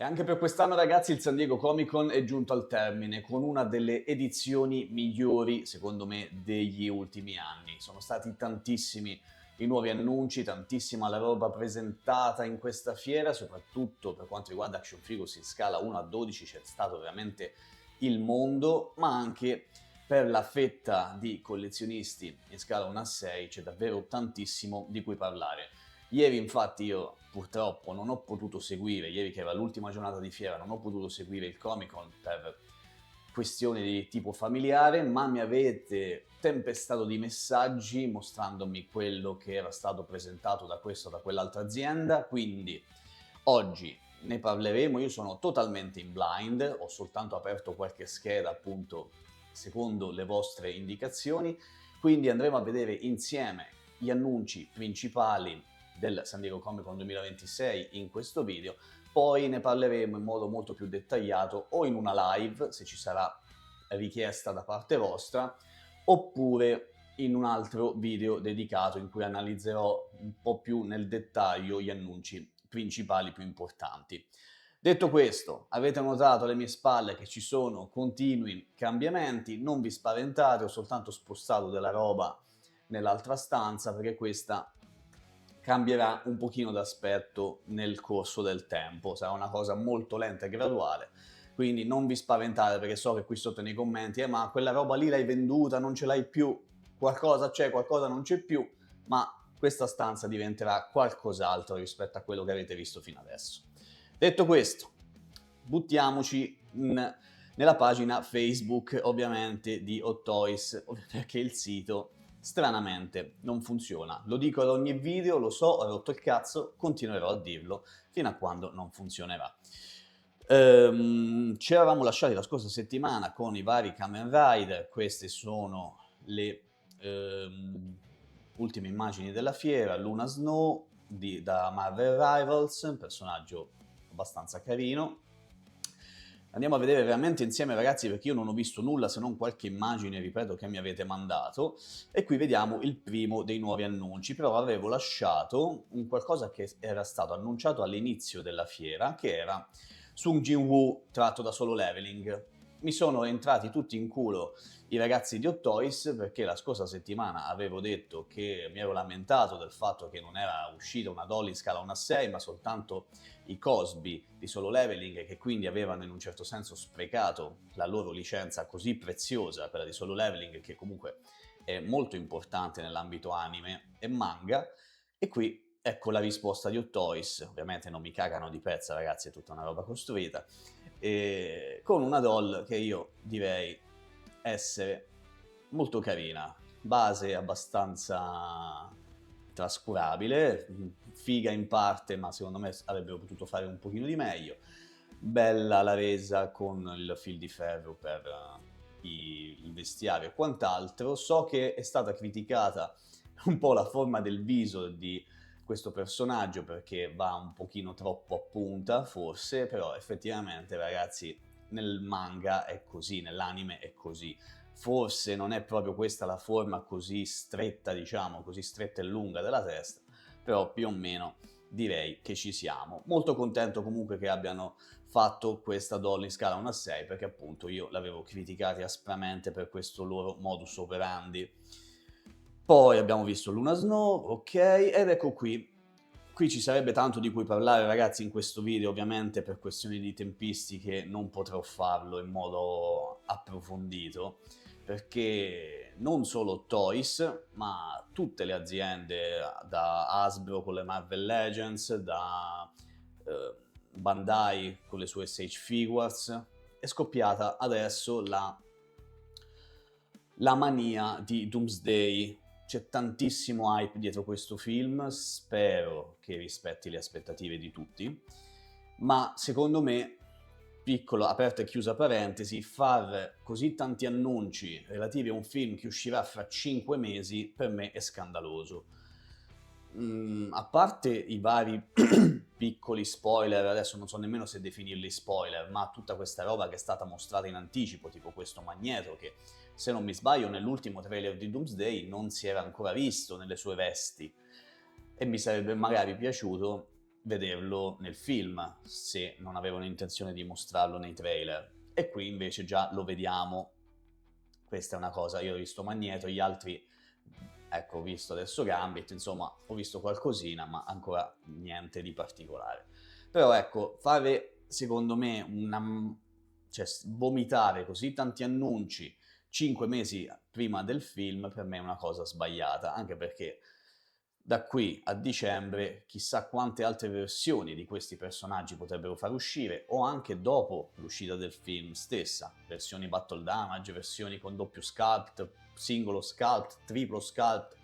E anche per quest'anno, ragazzi, il San Diego Comic Con è giunto al termine con una delle edizioni migliori, secondo me, degli ultimi anni. Sono stati tantissimi i nuovi annunci, tantissima la roba presentata in questa fiera, soprattutto per quanto riguarda action figures in scala 1 a 12 c'è stato veramente il mondo, ma anche per la fetta di collezionisti in scala 1 a 6 c'è davvero tantissimo di cui parlare. Ieri infatti io purtroppo non ho potuto seguire, ieri che era l'ultima giornata di fiera, non ho potuto seguire il Comic Con per questioni di tipo familiare, ma mi avete tempestato di messaggi mostrandomi quello che era stato presentato da questa o da quell'altra azienda, quindi oggi ne parleremo. Io sono totalmente in blind, ho soltanto aperto qualche scheda appunto secondo le vostre indicazioni, quindi andremo a vedere insieme gli annunci principali del San Diego Comic Con 2026 in questo video, poi ne parleremo in modo molto più dettagliato o in una live, se ci sarà richiesta da parte vostra, oppure in un altro video dedicato in cui analizzerò un po' più nel dettaglio gli annunci principali più importanti. Detto questo, avete notato alle mie spalle che ci sono continui cambiamenti, non vi spaventate, ho soltanto spostato della roba nell'altra stanza perché questa cambierà un pochino d'aspetto nel corso del tempo, sarà una cosa molto lenta e graduale, quindi non vi spaventate perché so che qui sotto nei commenti ma quella roba lì l'hai venduta, non ce l'hai più, qualcosa c'è, qualcosa non c'è più, ma questa stanza diventerà qualcos'altro rispetto a quello che avete visto fino adesso. Detto questo, buttiamoci nella pagina Facebook ovviamente di Hot Toys, perché il sito stranamente non funziona. Lo dico ad ogni video, lo so, ho rotto il cazzo, continuerò a dirlo fino a quando non funzionerà. Ci eravamo lasciati la scorsa settimana con i vari Kamen Rider, queste sono le ultime immagini della fiera. Luna Snow da Marvel Rivals, un personaggio abbastanza carino. Andiamo a vedere veramente insieme, ragazzi, perché io non ho visto nulla se non qualche immagine, ripeto, che mi avete mandato, e qui vediamo il primo dei nuovi annunci. Però avevo lasciato un qualcosa che era stato annunciato all'inizio della fiera, che era Sung Jin-woo tratto da Solo Leveling. Mi sono entrati tutti in culo i ragazzi di Hot Toys perché la scorsa settimana avevo detto che mi ero lamentato del fatto che non era uscita una doll in scala 1 a 6, ma soltanto i Cosby di Solo Leveling, che quindi avevano in un certo senso sprecato la loro licenza così preziosa, quella di Solo Leveling, che comunque è molto importante nell'ambito anime e manga. E qui ecco la risposta di Hot Toys, ovviamente non mi cagano di pezza, ragazzi, è tutta una roba costruita, con una doll che io direi essere molto carina, base abbastanza trascurabile, figa in parte, ma secondo me avrebbero potuto fare un pochino di meglio. Bella la resa con il fil di ferro per il vestiario e quant'altro. So che è stata criticata un po' la forma del viso di questo personaggio perché va un pochino troppo a punta, forse, però effettivamente, ragazzi, nel manga è così, nell'anime è così. Forse non è proprio questa la forma così stretta, diciamo, così stretta e lunga della testa, però più o meno direi che ci siamo. Molto contento comunque che abbiano fatto questa doll in scala 1 a 6 perché appunto io l'avevo criticata aspramente per questo loro modus operandi. Poi abbiamo visto Luna Snow, ok, ed ecco qui. Qui ci sarebbe tanto di cui parlare, ragazzi, in questo video, ovviamente per questioni di tempistiche non potrò farlo in modo approfondito, perché non solo Toys, ma tutte le aziende, da Hasbro con le Marvel Legends, da Bandai con le sue Sage Figures, è scoppiata adesso la mania di Doomsday. C'è tantissimo hype dietro questo film, spero che rispetti le aspettative di tutti, ma secondo me, piccola aperta e chiusa parentesi, far così tanti annunci relativi a un film che uscirà fra 5 mesi per me è scandaloso. A parte i vari piccoli spoiler, adesso non so nemmeno se definirli spoiler, ma tutta questa roba che è stata mostrata in anticipo, tipo questo Magneto che, se non mi sbaglio, nell'ultimo trailer di Doomsday non si era ancora visto nelle sue vesti, e mi sarebbe magari piaciuto vederlo nel film, se non avevano intenzione di mostrarlo nei trailer. E qui invece già lo vediamo. Questa è una cosa, io ho visto Magneto, gli altri, ecco, ho visto adesso Gambit, insomma, ho visto qualcosina, ma ancora niente di particolare. Però ecco, fare, secondo me, cioè vomitare così tanti annunci 5 mesi prima del film, per me è una cosa sbagliata, anche perché da qui a dicembre chissà quante altre versioni di questi personaggi potrebbero far uscire, o anche dopo l'uscita del film stessa, versioni battle damage, versioni con doppio sculpt, singolo sculpt, triplo sculpt,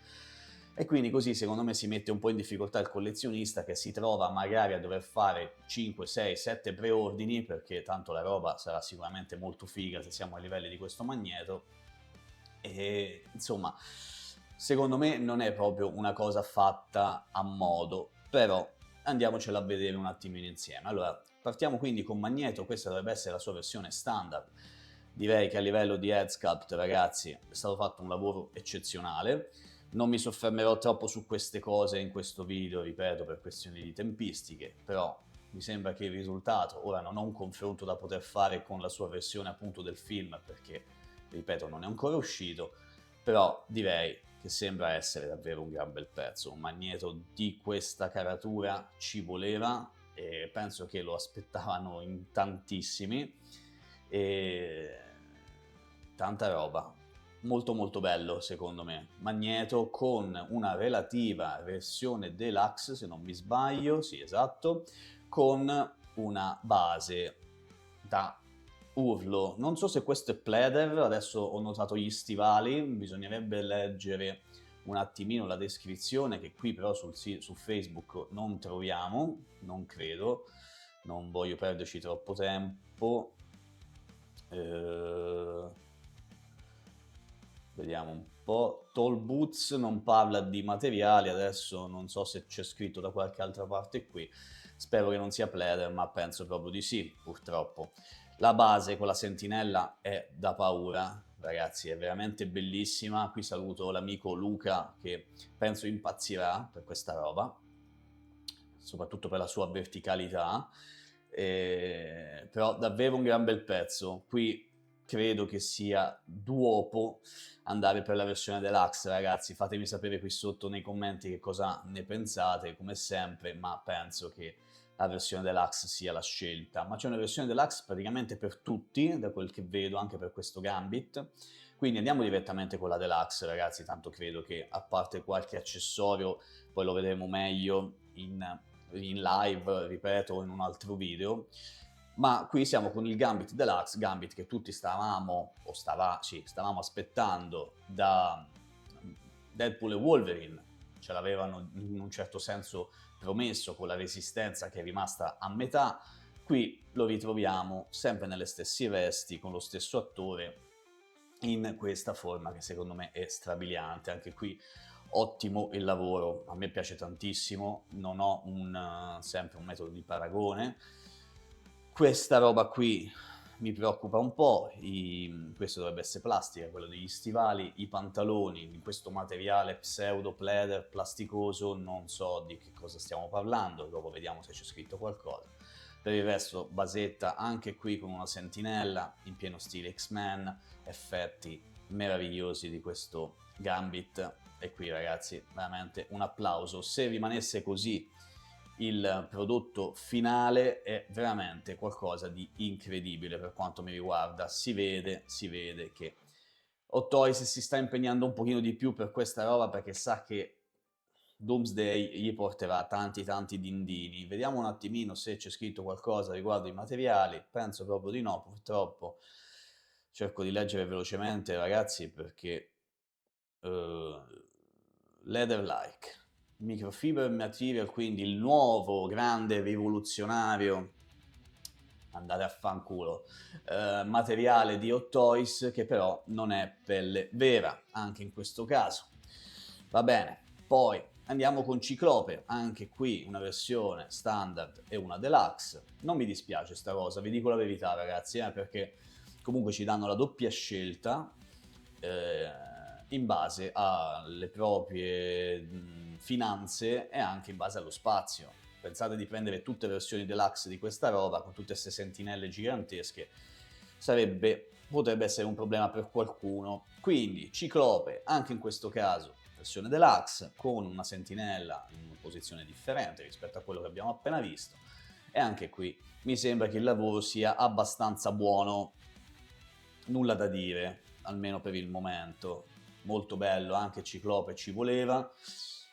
e quindi così secondo me si mette un po' in difficoltà il collezionista, che si trova magari a dover fare 5, 6, 7 preordini, perché tanto la roba sarà sicuramente molto figa se siamo ai livelli di questo Magneto, e insomma secondo me non è proprio una cosa fatta a modo, però andiamocela a vedere un attimino insieme. Allora, partiamo quindi con Magneto, questa dovrebbe essere la sua versione standard. Direi che a livello di head sculpt, ragazzi, è stato fatto un lavoro eccezionale. Non mi soffermerò troppo su queste cose in questo video, ripeto, per questioni di tempistiche, però mi sembra che il risultato, ora non ho un confronto da poter fare con la sua versione appunto del film, perché, ripeto, non è ancora uscito, però direi che sembra essere davvero un gran bel pezzo. Un Magneto di questa caratura ci voleva e penso che lo aspettavano in tantissimi, e tanta roba. Molto molto bello secondo me. Magneto con una relativa versione deluxe, se non mi sbaglio, sì esatto, con una base da urlo. Non so se questo è pleather, adesso ho notato gli stivali, bisognerebbe leggere un attimino la descrizione, che qui però su Facebook non troviamo, non credo, non voglio perderci troppo tempo. Vediamo un po'. Tall Boots non parla di materiali, adesso non so se c'è scritto da qualche altra parte qui, spero che non sia pleather, ma penso proprio di sì, purtroppo. La base con la sentinella è da paura, ragazzi, è veramente bellissima. Qui saluto l'amico Luca, che penso impazzirà per questa roba, soprattutto per la sua verticalità. Però davvero un gran bel pezzo. Qui credo che sia duopo andare per la versione deluxe, ragazzi. Fatemi sapere qui sotto nei commenti che cosa ne pensate, come sempre, ma penso che la versione deluxe sia la scelta. Ma c'è una versione deluxe praticamente per tutti, da quel che vedo, anche per questo Gambit. Quindi andiamo direttamente con la deluxe, ragazzi, tanto credo che, a parte qualche accessorio, poi lo vedremo meglio in live, ripeto, in un altro video. Ma qui siamo con il Gambit Deluxe, Gambit che tutti stavamo aspettando da Deadpool e Wolverine, ce l'avevano in un certo senso promesso con la Resistenza che è rimasta a metà. Qui lo ritroviamo sempre nelle stesse vesti, con lo stesso attore, in questa forma che secondo me è strabiliante. Anche qui ottimo il lavoro, a me piace tantissimo, non ho sempre un metodo di paragone. Questa roba qui mi preoccupa un po', questo dovrebbe essere plastica, quello degli stivali, i pantaloni di questo materiale pseudo pleather plasticoso, non so di che cosa stiamo parlando, dopo vediamo se c'è scritto qualcosa. Per il resto basetta anche qui con una sentinella in pieno stile X-Men, effetti meravigliosi di questo Gambit, e qui ragazzi veramente un applauso. Se rimanesse così il prodotto finale è veramente qualcosa di incredibile per quanto mi riguarda. Si vede che Hot Toys si sta impegnando un pochino di più per questa roba, perché sa che Doomsday gli porterà tanti dindini. Vediamo un attimino se c'è scritto qualcosa riguardo i materiali, penso proprio di no, purtroppo. Cerco di leggere velocemente, ragazzi, perché leather-like microfiber material, quindi il nuovo grande rivoluzionario, andate a fanculo, materiale di Hot Toys, che però non è pelle vera anche in questo caso. Va bene, poi andiamo con Ciclope, anche qui una versione standard e una deluxe. Non mi dispiace sta cosa, vi dico la verità ragazzi, perché comunque ci danno la doppia scelta in base alle proprie finanze e anche in base allo spazio. pensate di prendere tutte le versioni deluxe di questa roba, con tutte queste sentinelle gigantesche, potrebbe essere un problema per qualcuno. Quindi Ciclope, anche in questo caso, versione deluxe, con una sentinella in una posizione differente rispetto a quello che abbiamo appena visto, e anche qui mi sembra che il lavoro sia abbastanza buono, nulla da dire, almeno per il momento. Molto bello, anche Ciclope ci voleva.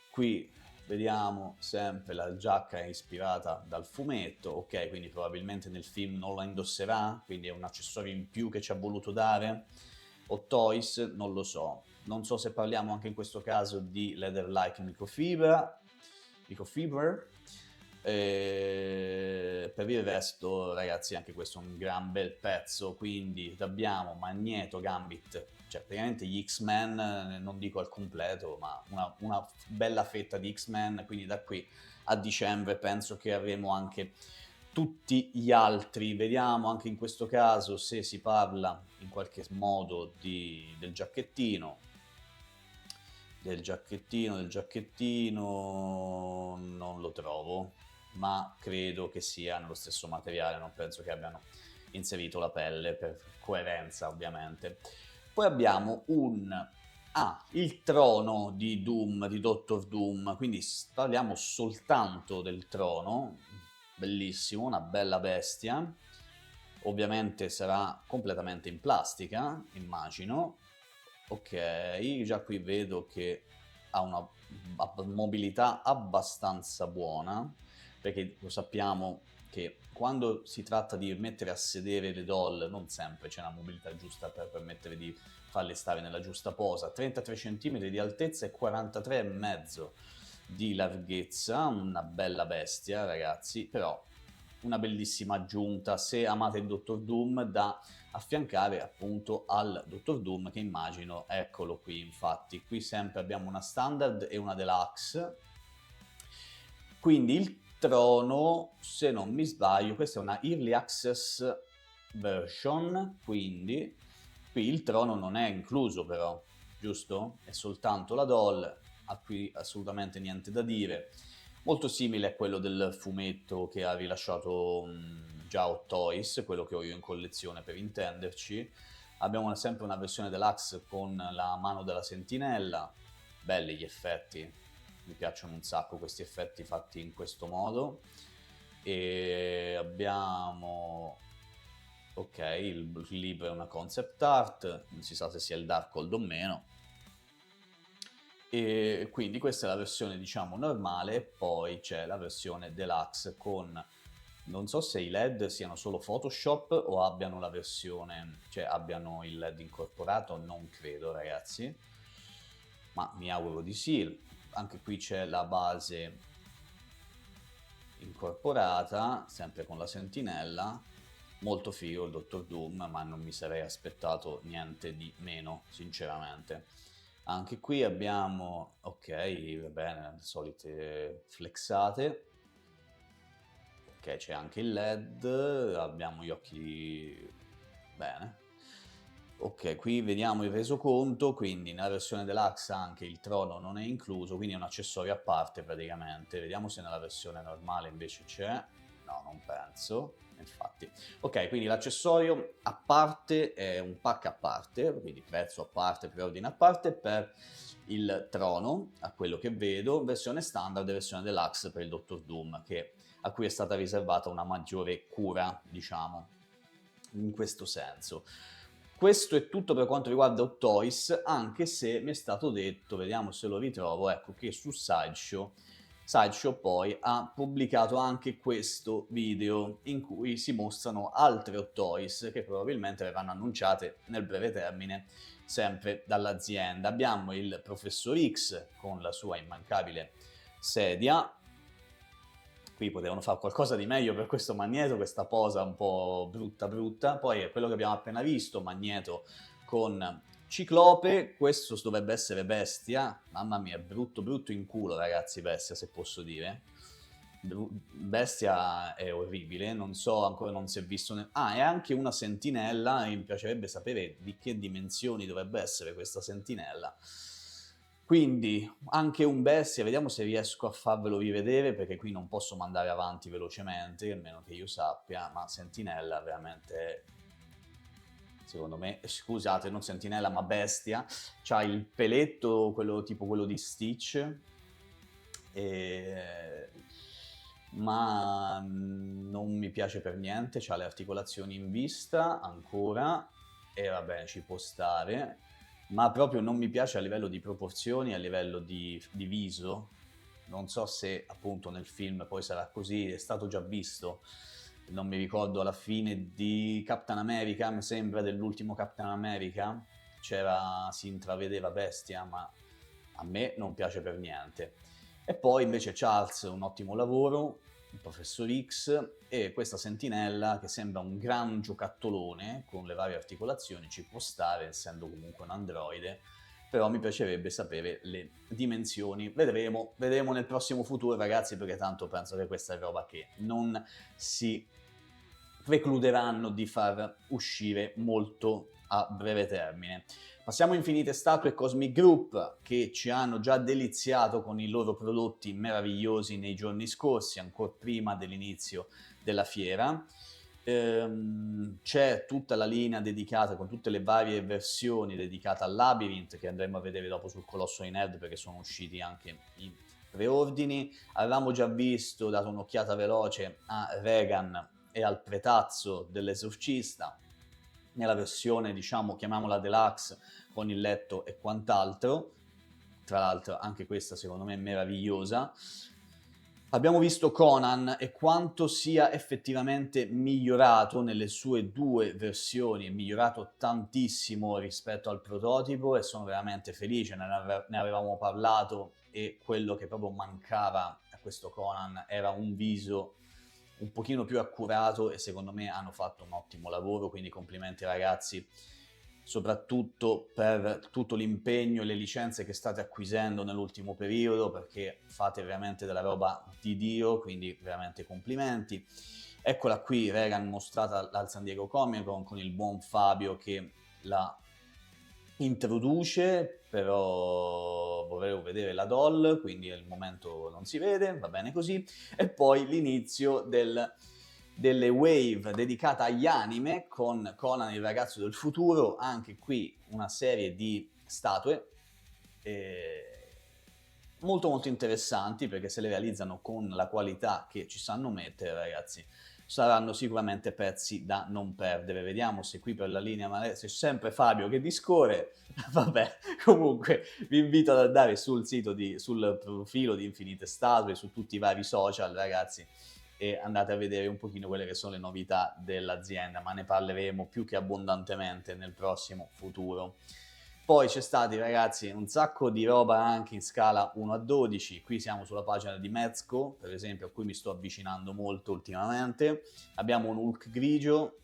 Qui vediamo sempre la giacca è ispirata dal fumetto, ok, quindi probabilmente nel film non la indosserà, quindi è un accessorio in più che ci ha voluto dare. O Toys, non lo so. Non so se parliamo anche in questo caso di leather-like microfiber. Per il resto, ragazzi, anche questo è un gran bel pezzo, quindi abbiamo Magneto, Gambit, cioè praticamente gli X-Men, non dico al completo, ma una bella fetta di X-Men, quindi da qui a dicembre penso che avremo anche tutti gli altri. Vediamo anche in questo caso se si parla in qualche modo del giacchettino, non lo trovo, ma credo che sia nello stesso materiale, non penso che abbiano inserito la pelle, per coerenza ovviamente. Poi abbiamo il trono di Doom, di Dr. Doom, quindi parliamo soltanto del trono, bellissimo, una bella bestia, ovviamente sarà completamente in plastica, immagino. Ok, già qui vedo che ha una mobilità abbastanza buona, perché lo sappiamo che quando si tratta di mettere a sedere le doll non sempre c'è una mobilità giusta per permettere di farle stare nella giusta posa. 33 cm di altezza e 43,5 di larghezza, una bella bestia ragazzi, però una bellissima aggiunta se amate il Dottor Doom da affiancare appunto al Dottor Doom, che immagino, eccolo qui infatti, qui sempre abbiamo una standard e una deluxe, quindi il trono, se non mi sbaglio, questa è una early access version, quindi qui il trono non è incluso però, giusto? È soltanto la doll, a cui assolutamente niente da dire. Molto simile a quello del fumetto che ha rilasciato già Hot Toys, quello che ho io in collezione per intenderci. Abbiamo sempre una versione deluxe con la mano della sentinella, belli gli effetti, mi piacciono un sacco questi effetti fatti in questo modo. E abbiamo, ok, il libro è una concept art, non si sa se sia il Darkhold o meno. E quindi questa è la versione diciamo normale, poi c'è la versione deluxe con, non so se i LED siano solo Photoshop o abbiano la versione, cioè abbiano il LED incorporato, non credo ragazzi, ma mi auguro di sì. Anche qui c'è la base incorporata, sempre con la sentinella, molto figo il Dottor Doom, ma non mi sarei aspettato niente di meno sinceramente. Anche qui abbiamo, ok, va bene, le solite flexate. Ok, c'è anche il LED, abbiamo gli occhi, bene. Ok, qui vediamo il resoconto, quindi nella versione deluxe anche il trono non è incluso, quindi è un accessorio a parte praticamente. Vediamo se nella versione normale invece c'è. No, non penso, infatti. Ok, quindi l'accessorio a parte è un pack a parte, quindi prezzo a parte, preordine a parte per il trono, a quello che vedo, versione standard e versione deluxe per il Dottor Doom, a cui è stata riservata una maggiore cura, diciamo, in questo senso. Questo è tutto per quanto riguarda Hot Toys, anche se mi è stato detto, vediamo se lo ritrovo, ecco che su Sideshow poi ha pubblicato anche questo video in cui si mostrano altre Hot Toys che probabilmente verranno annunciate nel breve termine sempre dall'azienda. Abbiamo il Professor X con la sua immancabile sedia. Qui potevano fare qualcosa di meglio per questo Magneto, questa posa un po' brutta. Poi è quello che abbiamo appena visto, Magneto con Ciclope, questo dovrebbe essere Bestia, mamma mia, brutto in culo ragazzi Bestia, se posso dire. Bestia è orribile, non so, ancora non si è visto... Ah, è anche una sentinella, mi piacerebbe sapere di che dimensioni dovrebbe essere questa sentinella. Quindi anche un bestia, vediamo se riesco a farvelo rivedere, perché qui non posso mandare avanti velocemente, almeno che io sappia, ma Sentinella veramente è, secondo me, scusate, non Sentinella ma bestia, c'ha il peletto, quello tipo quello di Stitch, ma non mi piace per niente, c'ha le articolazioni in vista ancora, e vabbè, ci può stare, ma proprio non mi piace a livello di proporzioni, a livello di viso. Non so se appunto nel film poi sarà così, è stato già visto, non mi ricordo, alla fine di Captain America, mi sembra, dell'ultimo Captain America, si intravedeva bestia, ma a me non piace per niente. E poi invece Charles, un ottimo lavoro, il professor X, e questa sentinella che sembra un gran giocattolone con le varie articolazioni, ci può stare essendo comunque un androide, però mi piacerebbe sapere le dimensioni. Vedremo nel prossimo futuro, ragazzi, perché tanto penso che questa è roba che non si precluderanno di far uscire molto a breve termine. Passiamo a Infinite Statue e Cosmic Group, che ci hanno già deliziato con i loro prodotti meravigliosi nei giorni scorsi, ancora prima dell'inizio della fiera. C'è tutta la linea dedicata, con tutte le varie versioni dedicate al Labyrinth, che andremo a vedere dopo sul Colosso di Nerd, perché sono usciti anche i preordini. Avevamo già visto, dato un'occhiata veloce a Regan e al pretazzo dell'esorcista, nella versione, diciamo, chiamiamola deluxe, con il letto e quant'altro. Tra l'altro anche questa secondo me è meravigliosa. Abbiamo visto Conan e quanto sia effettivamente migliorato nelle sue due versioni, è migliorato tantissimo rispetto al prototipo e sono veramente felice, ne avevamo parlato, e quello che proprio mancava a questo Conan era un viso un pochino più accurato, e secondo me hanno fatto un ottimo lavoro, quindi complimenti ragazzi, soprattutto per tutto l'impegno e le licenze che state acquisendo nell'ultimo periodo, perché fate veramente della roba di Dio, quindi veramente complimenti. Eccola qui, Regan, mostrata al San Diego Comic Con con il buon Fabio che la introduce, però volevo vedere la doll, quindi al momento non si vede, va bene così. E poi l'inizio delle wave dedicata agli anime con Conan il ragazzo del futuro, anche qui una serie di statue molto molto interessanti, perché se le realizzano con la qualità che ci sanno mettere, ragazzi, saranno sicuramente pezzi da non perdere. Vediamo se qui per la linea se c'è sempre Fabio che discorre. Vabbè, comunque vi invito ad andare sul sito sul profilo di Infinite Statue, su tutti i vari social, ragazzi, e andate a vedere un pochino quelle che sono le novità dell'azienda, ma ne parleremo più che abbondantemente nel prossimo futuro. Poi c'è stati, ragazzi, un sacco di roba anche in scala 1 a 12, qui siamo sulla pagina di Mezco, per esempio, a cui mi sto avvicinando molto ultimamente. Abbiamo un Hulk grigio,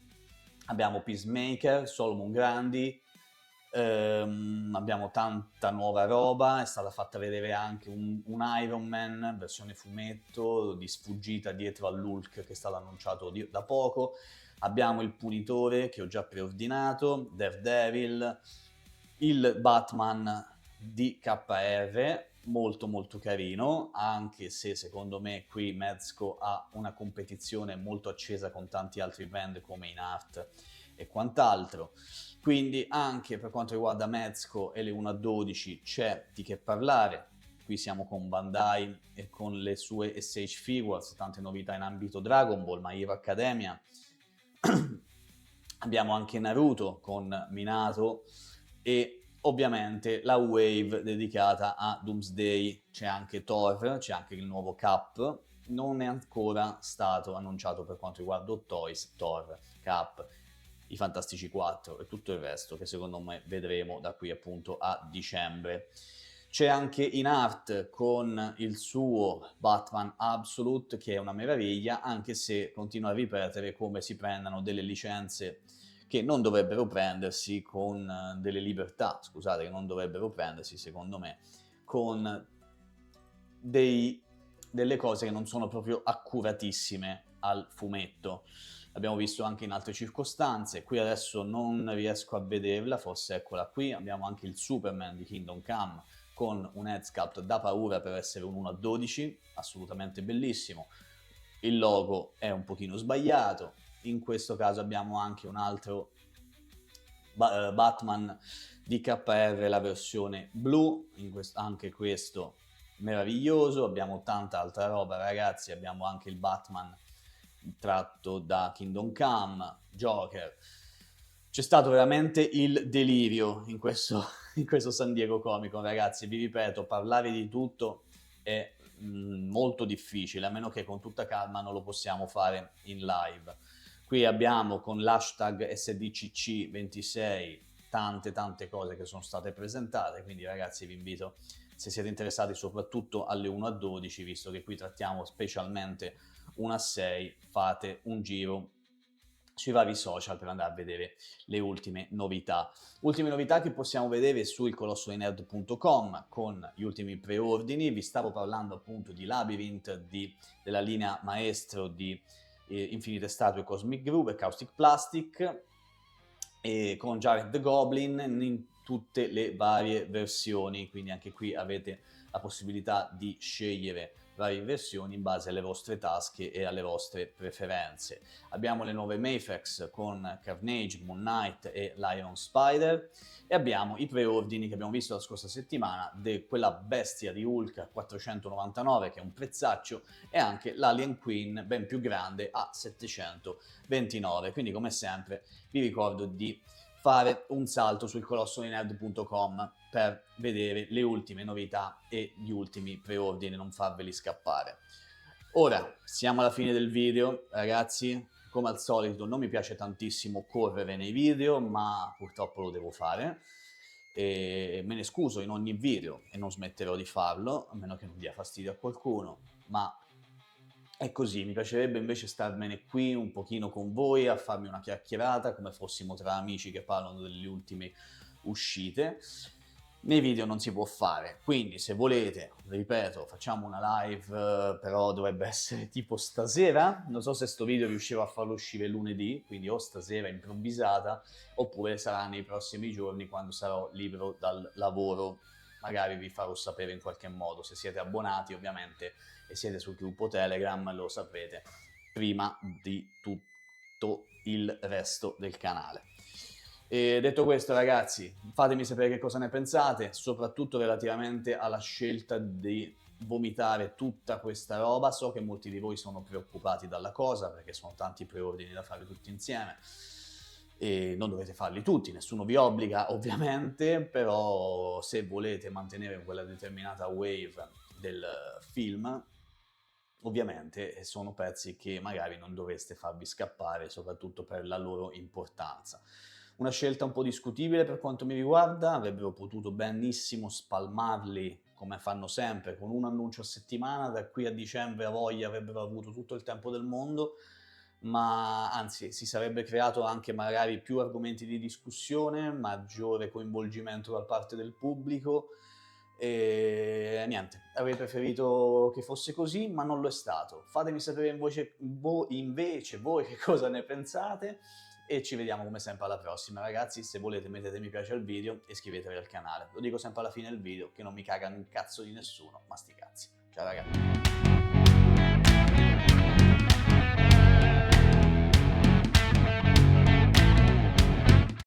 abbiamo Peacemaker, Solomon Grandi, abbiamo tanta nuova roba, è stata fatta vedere anche un Iron Man versione fumetto di sfuggita dietro all'Hulk che è stato annunciato da poco. Abbiamo il Punitore che ho già preordinato, Daredevil, il Batman di KR, molto molto carino, anche se secondo me qui Mezco ha una competizione molto accesa con tanti altri brand come InArt e quant'altro. Quindi anche per quanto riguarda Mezco e le 1 a 12 c'è di che parlare. Qui siamo con Bandai e con le sue SH Figures, tante novità in ambito Dragon Ball, My Hero Academia. Abbiamo anche Naruto con Minato e ovviamente la wave dedicata a Doomsday. C'è anche Thor, c'è anche il nuovo Cap. Non è ancora stato annunciato per quanto riguarda Hot Toys, Thor, Cap, i Fantastici 4 e tutto il resto che secondo me vedremo da qui appunto a dicembre. C'è anche InArt con il suo Batman Absolute che è una meraviglia, anche se continua a ripetere come si prendano delle licenze che non dovrebbero prendersi, con delle libertà, scusate, che non dovrebbero prendersi secondo me, con delle cose che non sono proprio accuratissime al fumetto. L'abbiamo visto anche in altre circostanze, qui adesso non riesco a vederla, forse eccola qui. Abbiamo anche il Superman di Kingdom Come con un head sculpt da paura per essere un 1:12, assolutamente bellissimo. Il logo è un pochino sbagliato, in questo caso abbiamo anche un altro Batman di KR, la versione blu, anche questo meraviglioso. Abbiamo tanta altra roba, ragazzi, abbiamo anche il Batman tratto da Kingdom Come, Joker. C'è stato veramente il delirio in questo San Diego Comic Con, ragazzi. Vi ripeto, parlare di tutto è molto difficile, a meno che con tutta calma non lo possiamo fare in live. Qui abbiamo con l'hashtag SDCC26 tante cose che sono state presentate, quindi ragazzi vi invito, se siete interessati soprattutto alle 1:12, visto che qui trattiamo specialmente 1:6, fate un giro sui vari social per andare a vedere le ultime novità. Ultime novità che possiamo vedere sul colossoinerd.com con gli ultimi preordini. Vi stavo parlando appunto di Labyrinth, della linea maestro di Infinite Statue, Cosmic Groove e Caustic Plastic, e con Jared the Goblin in tutte le varie versioni, quindi anche qui avete la possibilità di scegliere varie versioni in base alle vostre tasche e alle vostre preferenze. Abbiamo le nuove Mafex con Carnage, Moon Knight e Lion Spider, e abbiamo i preordini che abbiamo visto la scorsa settimana di quella bestia di Hulk a 499, che è un prezzaccio, e anche l'Alien Queen ben più grande a 729. Quindi come sempre vi ricordo di fare un salto sul colossoinerd.com per vedere le ultime novità e gli ultimi preordini, non farveli scappare. Ora, siamo alla fine del video, ragazzi. Come al solito non mi piace tantissimo correre nei video, ma purtroppo lo devo fare. E me ne scuso in ogni video e non smetterò di farlo, a meno che non dia fastidio a qualcuno, ma è così. Mi piacerebbe invece starmene qui un pochino con voi a farmi una chiacchierata come fossimo tra amici che parlano delle ultime uscite. Nei video non si può fare, quindi se volete, ripeto, facciamo una live, però dovrebbe essere tipo stasera. Non so se sto video riuscirò a farlo uscire lunedì, quindi o stasera improvvisata, oppure sarà nei prossimi giorni quando sarò libero dal lavoro. Magari vi farò sapere in qualche modo. Se siete abbonati ovviamente e siete sul gruppo Telegram lo saprete prima di tutto il resto del canale. E detto questo, ragazzi, fatemi sapere che cosa ne pensate, soprattutto relativamente alla scelta di vomitare tutta questa roba. So che molti di voi sono preoccupati dalla cosa perché sono tanti preordini da fare tutti insieme e non dovete farli tutti, nessuno vi obbliga ovviamente, però se volete mantenere quella determinata wave del film, ovviamente sono pezzi che magari non dovreste farvi scappare, soprattutto per la loro importanza. Una scelta un po' discutibile per quanto mi riguarda, avrebbero potuto benissimo spalmarli come fanno sempre, con un annuncio a settimana, da qui a dicembre a voglia avrebbero avuto tutto il tempo del mondo, ma anzi si sarebbe creato anche magari più argomenti di discussione, maggiore coinvolgimento da parte del pubblico, e niente, avrei preferito che fosse così, ma non lo è stato. Fatemi sapere invece voi che cosa ne pensate, e ci vediamo come sempre alla prossima, ragazzi. Se volete mettete mi piace al video e iscrivetevi al canale. Lo dico sempre alla fine del video, che non mi caga un cazzo di nessuno, ma sti cazzi. Ciao ragazzi.